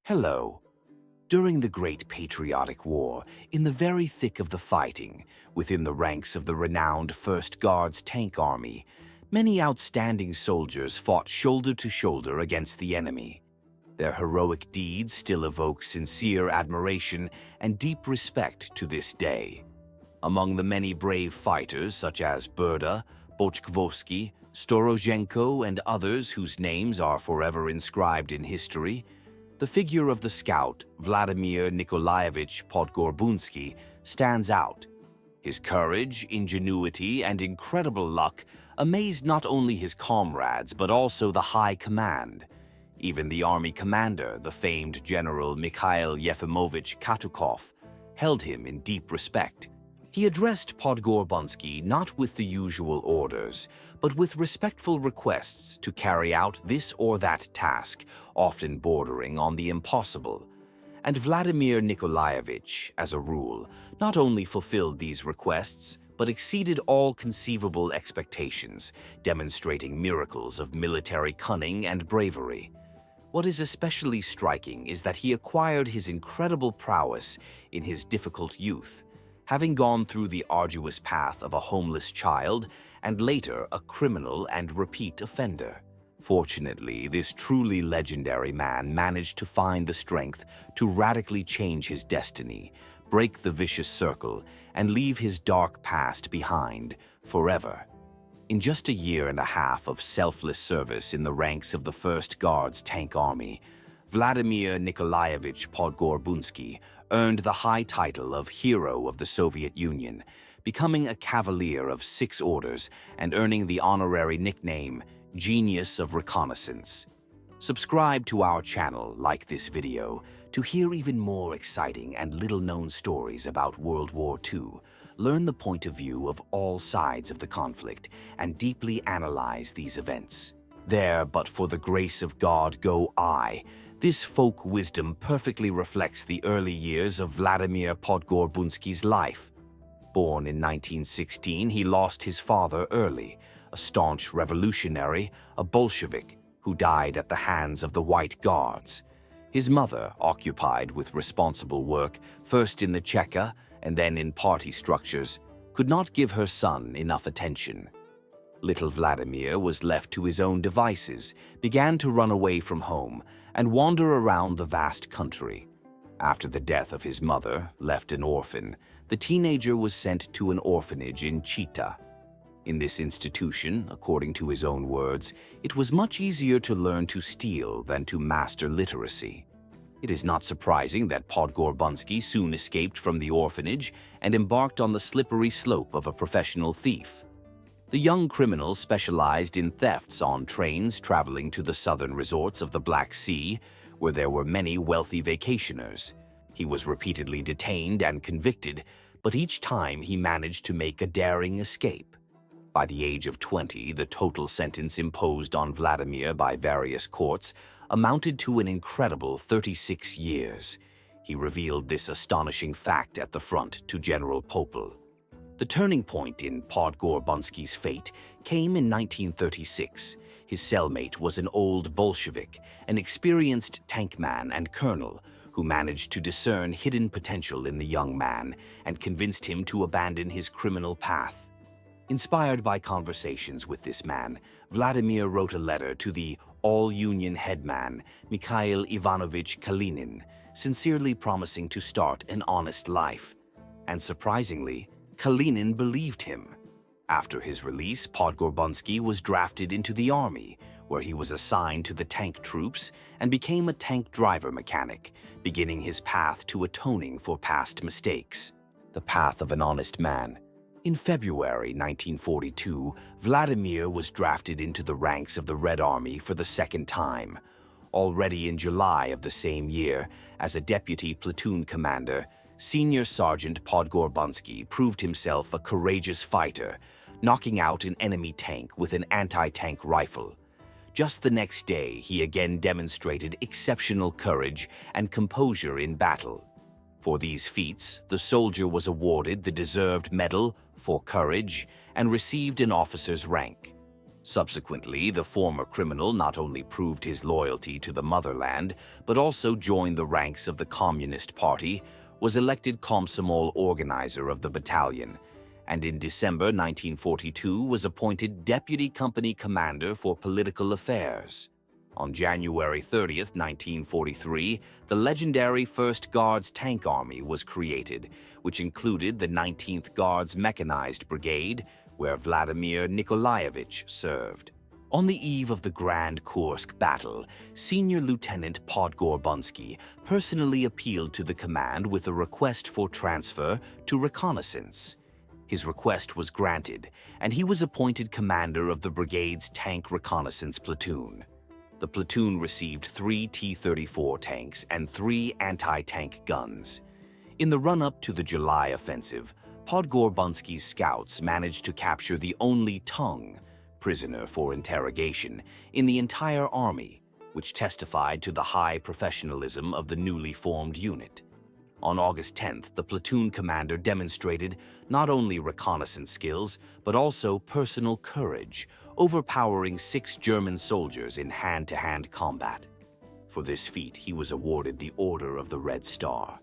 Hello. During the Great Patriotic War, in the very thick of the fighting, within the ranks of the renowned 1st Guards Tank Army, many outstanding soldiers fought shoulder to shoulder against the enemy. Their heroic deeds still evoke sincere admiration and deep respect to this day. Among the many brave fighters such as Berda, Bochkvosky, Storozhenko, and others whose names are forever inscribed in history, the figure of the scout, Vladimir Nikolaevich Podgorbunsky, stands out. His courage, ingenuity, and incredible luck amazed not only his comrades but also the high command. Even the army commander, the famed General Mikhail Yefimovich Katukov, held him in deep respect. He addressed Podgorbunsky not with the usual orders, but with respectful requests to carry out this or that task, often bordering on the impossible. And Vladimir Nikolaevich, as a rule, not only fulfilled these requests, but exceeded all conceivable expectations, demonstrating miracles of military cunning and bravery. What is especially striking is that he acquired his incredible prowess in his difficult youth, having gone through the arduous path of a homeless child and later a criminal and repeat offender. Fortunately, this truly legendary man managed to find the strength to radically change his destiny, break the vicious circle, and leave his dark past behind forever. In just a year and a half of selfless service in the ranks of the 1st Guards Tank Army, Vladimir Nikolaevich Podgorbunsky earned the high title of Hero of the Soviet Union, becoming a Cavalier of 6 orders and earning the honorary nickname Genius of Reconnaissance. Subscribe to our channel, like this video, to hear even more exciting and little-known stories about World War II. Learn the point of view of all sides of the conflict and deeply analyze these events. There, but for the grace of God go I. This folk wisdom perfectly reflects the early years of Vladimir Podgorbunsky's life. Born in 1916, he lost his father early, a staunch revolutionary, a Bolshevik, who died at the hands of the White Guards. His mother, occupied with responsible work, first in the Cheka and then in party structures, could not give her son enough attention. Little Vladimir was left to his own devices, began to run away from home, and wander around the vast country. After the death of his mother, left an orphan, the teenager was sent to an orphanage in Chita. In this institution, according to his own words, it was much easier to learn to steal than to master literacy. It is not surprising that Podgorbunsky soon escaped from the orphanage and embarked on the slippery slope of a professional thief. The young criminal specialized in thefts on trains traveling to the southern resorts of the Black Sea, where there were many wealthy vacationers. He was repeatedly detained and convicted, but each time he managed to make a daring escape. By the age of 20, the total sentence imposed on Vladimir by various courts amounted to an incredible 36 years. He revealed this astonishing fact at the front to General Popel. The turning point in Podgorbunsky's fate came in 1936. His cellmate was an old Bolshevik, an experienced tankman and colonel, who managed to discern hidden potential in the young man and convinced him to abandon his criminal path. Inspired by conversations with this man, Vladimir wrote a letter to the all-Union headman, Mikhail Ivanovich Kalinin, sincerely promising to start an honest life. And surprisingly, Kalinin believed him. After his release, Podgorbunsky was drafted into the army, where he was assigned to the tank troops and became a tank driver mechanic, beginning his path to atoning for past mistakes. The path of an honest man. In February 1942, Vladimir was drafted into the ranks of the Red Army for the second time. Already in July of the same year, as a deputy platoon commander, Senior Sergeant Podgorbunsky proved himself a courageous fighter, knocking out an enemy tank with an anti-tank rifle. Just the next day, he again demonstrated exceptional courage and composure in battle. For these feats, the soldier was awarded the deserved Medal for Courage and received an officer's rank. Subsequently, the former criminal not only proved his loyalty to the motherland, but also joined the ranks of the Communist Party, was elected Komsomol organizer of the battalion, and in December 1942 was appointed Deputy Company Commander for Political Affairs. On January 30th, 1943, the legendary 1st Guards Tank Army was created, which included the 19th Guards Mechanized Brigade, where Vladimir Nikolaevich served. On the eve of the Grand Kursk battle, Senior Lieutenant Podgorbunsky personally appealed to the command with a request for transfer to reconnaissance. His request was granted, and he was appointed commander of the brigade's tank reconnaissance platoon. The platoon received 3 T-34 tanks and 3 anti-tank guns. In the run-up to the July offensive, Podgorbunsky's scouts managed to capture the only tongue, prisoner for interrogation, in the entire army, which testified to the high professionalism of the newly formed unit. On August 10th, the platoon commander demonstrated not only reconnaissance skills, but also personal courage, overpowering 6 German soldiers in hand-to-hand combat. For this feat, he was awarded the Order of the Red Star.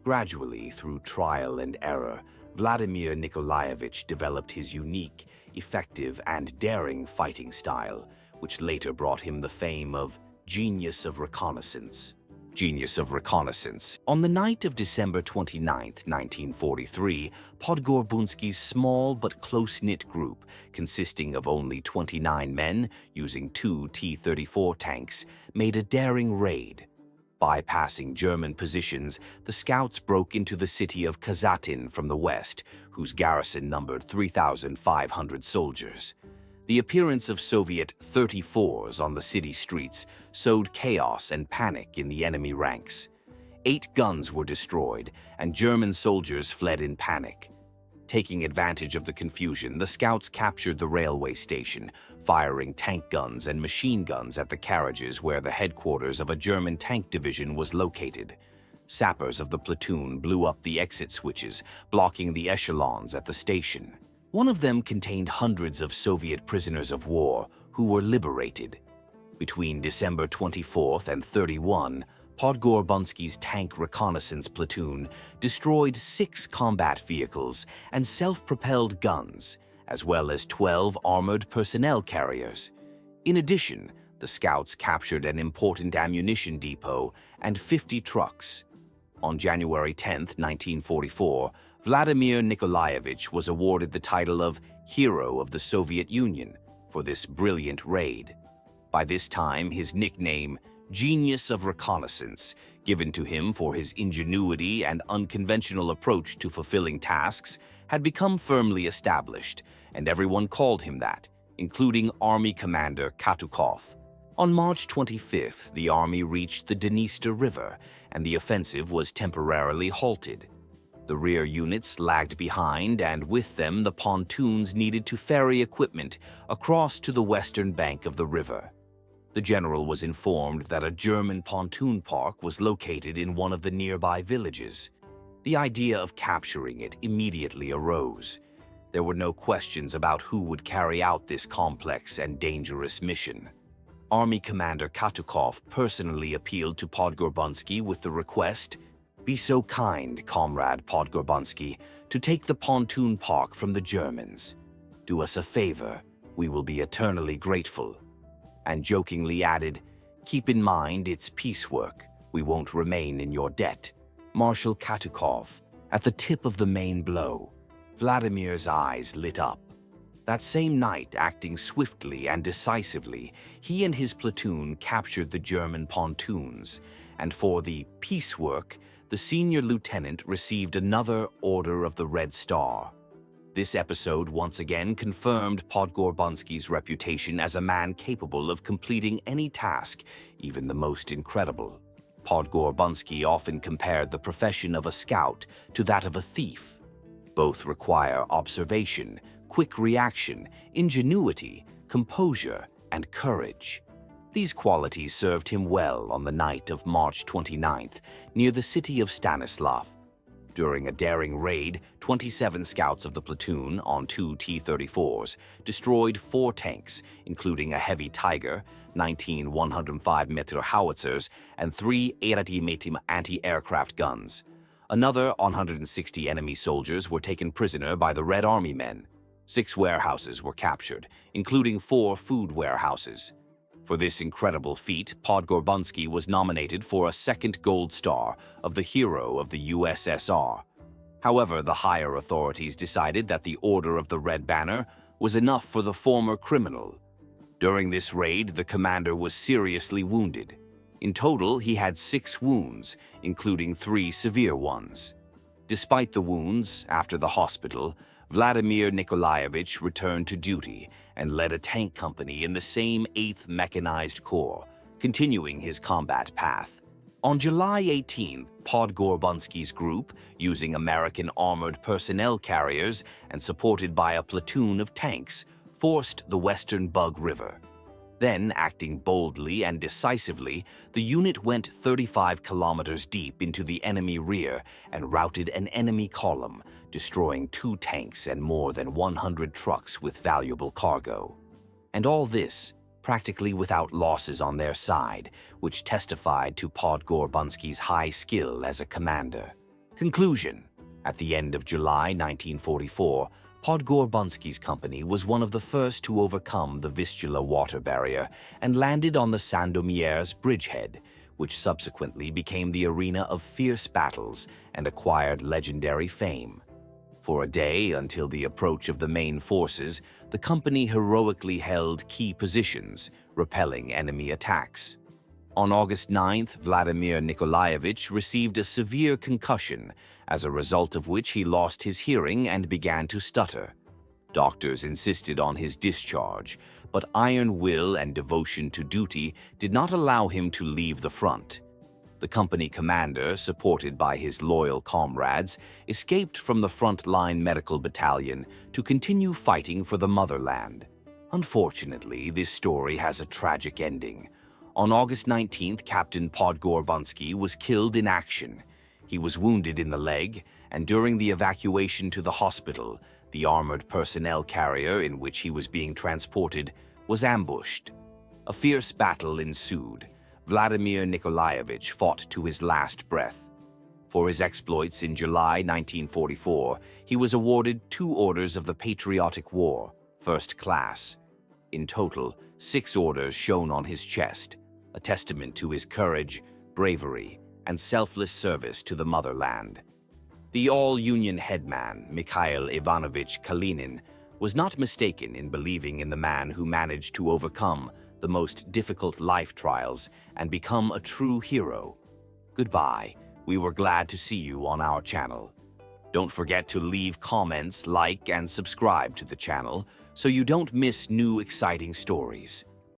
Gradually, through trial and error, Vladimir Nikolaevich developed his unique, effective, and daring fighting style, which later brought him the fame of Genius of Reconnaissance. On the night of December 29, 1943, Podgorbunsky's small but close-knit group, consisting of only 29 men using 2 T-34 tanks, made a daring raid. Bypassing German positions, the scouts broke into the city of Kazatin from the west, whose garrison numbered 3,500 soldiers. The appearance of Soviet 34s on the city streets sowed chaos and panic in the enemy ranks. 8 guns were destroyed, and German soldiers fled in panic. Taking advantage of the confusion, the scouts captured the railway station, firing tank guns and machine guns at the carriages where the headquarters of a German tank division was located. Sappers of the platoon blew up the exit switches, blocking the echelons at the station. One of them contained hundreds of Soviet prisoners of war who were liberated. Between December 24th and 31, Podgorbunsky's tank reconnaissance platoon destroyed 6 combat vehicles and self-propelled guns, as well as 12 armored personnel carriers. In addition, the scouts captured an important ammunition depot and 50 trucks. On January 10, 1944, Vladimir Nikolaevich was awarded the title of Hero of the Soviet Union for this brilliant raid. By this time, his nickname, Genius of Reconnaissance, given to him for his ingenuity and unconventional approach to fulfilling tasks, had become firmly established, and everyone called him that, including Army Commander Katukov. On March 25th, the army reached the Dniester River, and the offensive was temporarily halted. The rear units lagged behind, and with them the pontoons needed to ferry equipment across to the western bank of the river. The general was informed that a German pontoon park was located in one of the nearby villages. The idea of capturing it immediately arose. There were no questions about who would carry out this complex and dangerous mission. Army Commander Katukov personally appealed to Podgorbunsky with the request, "Be so kind, Comrade Podgorbunsky, to take the pontoon park from the Germans. Do us a favor, we will be eternally grateful." And jokingly added, "Keep in mind it's piecework, we won't remain in your debt." Marshal Katukov, at the tip of the main blow, Vladimir's eyes lit up. That same night, acting swiftly and decisively, he and his platoon captured the German pontoons, and for the piecework, the senior lieutenant received another Order of the Red Star. This episode once again confirmed Podgorbunsky's reputation as a man capable of completing any task, even the most incredible. Podgorbunsky often compared the profession of a scout to that of a thief. Both require observation, quick reaction, ingenuity, composure, and courage. These qualities served him well on the night of March 29th, near the city of Stanislav. During a daring raid, 27 scouts of the platoon on two T-34s destroyed 4 tanks, including a heavy Tiger, 19 105mm howitzers, and 3 80mm anti-aircraft guns. Another 160 enemy soldiers were taken prisoner by the Red Army men. 6 warehouses were captured, including 4 food warehouses. For this incredible feat, Podgorbunsky was nominated for a second Gold Star of the Hero of the USSR. However, the higher authorities decided that the Order of the Red Banner was enough for the former criminal. During this raid, the commander was seriously wounded. In total, he had 6 wounds, including 3 severe ones. Despite the wounds, after the hospital, Vladimir Nikolaevich returned to duty and led a tank company in the same 8th Mechanized Corps, continuing his combat path. On July 18th, Podgorbunsky's group, using American armored personnel carriers and supported by a platoon of tanks, forced the Western Bug River. Then, acting boldly and decisively, the unit went 35 kilometers deep into the enemy rear and routed an enemy column, destroying 2 tanks and more than 100 trucks with valuable cargo. And all this, practically without losses on their side, which testified to Podgorbunsky's high skill as a commander. Conclusion: at the end of July 1944, Podgorbunsky's company was one of the first to overcome the Vistula water barrier and landed on the Sandomierz bridgehead, which subsequently became the arena of fierce battles and acquired legendary fame. For a day, until the approach of the main forces, the company heroically held key positions, repelling enemy attacks. On August 9th, Vladimir Nikolaevich received a severe concussion, as a result of which he lost his hearing and began to stutter. Doctors insisted on his discharge, but iron will and devotion to duty did not allow him to leave the front. The company commander, supported by his loyal comrades, escaped from the front-line medical battalion to continue fighting for the motherland. Unfortunately, this story has a tragic ending. On August 19th, Captain Podgorbunsky was killed in action. He was wounded in the leg, and during the evacuation to the hospital, the armored personnel carrier in which he was being transported was ambushed. A fierce battle ensued. Vladimir Nikolaevich fought to his last breath. For his exploits in July 1944, he was awarded 2 Orders of the Patriotic War, First Class. In total, 6 orders shone on his chest, a testament to his courage, bravery, and selfless service to the motherland. The all-Union headman, Mikhail Ivanovich Kalinin, was not mistaken in believing in the man who managed to overcome the most difficult life trials and become a true hero. Goodbye. We were glad to see you on our channel. Don't forget to leave comments, like, and subscribe to the channel so you don't miss new exciting stories.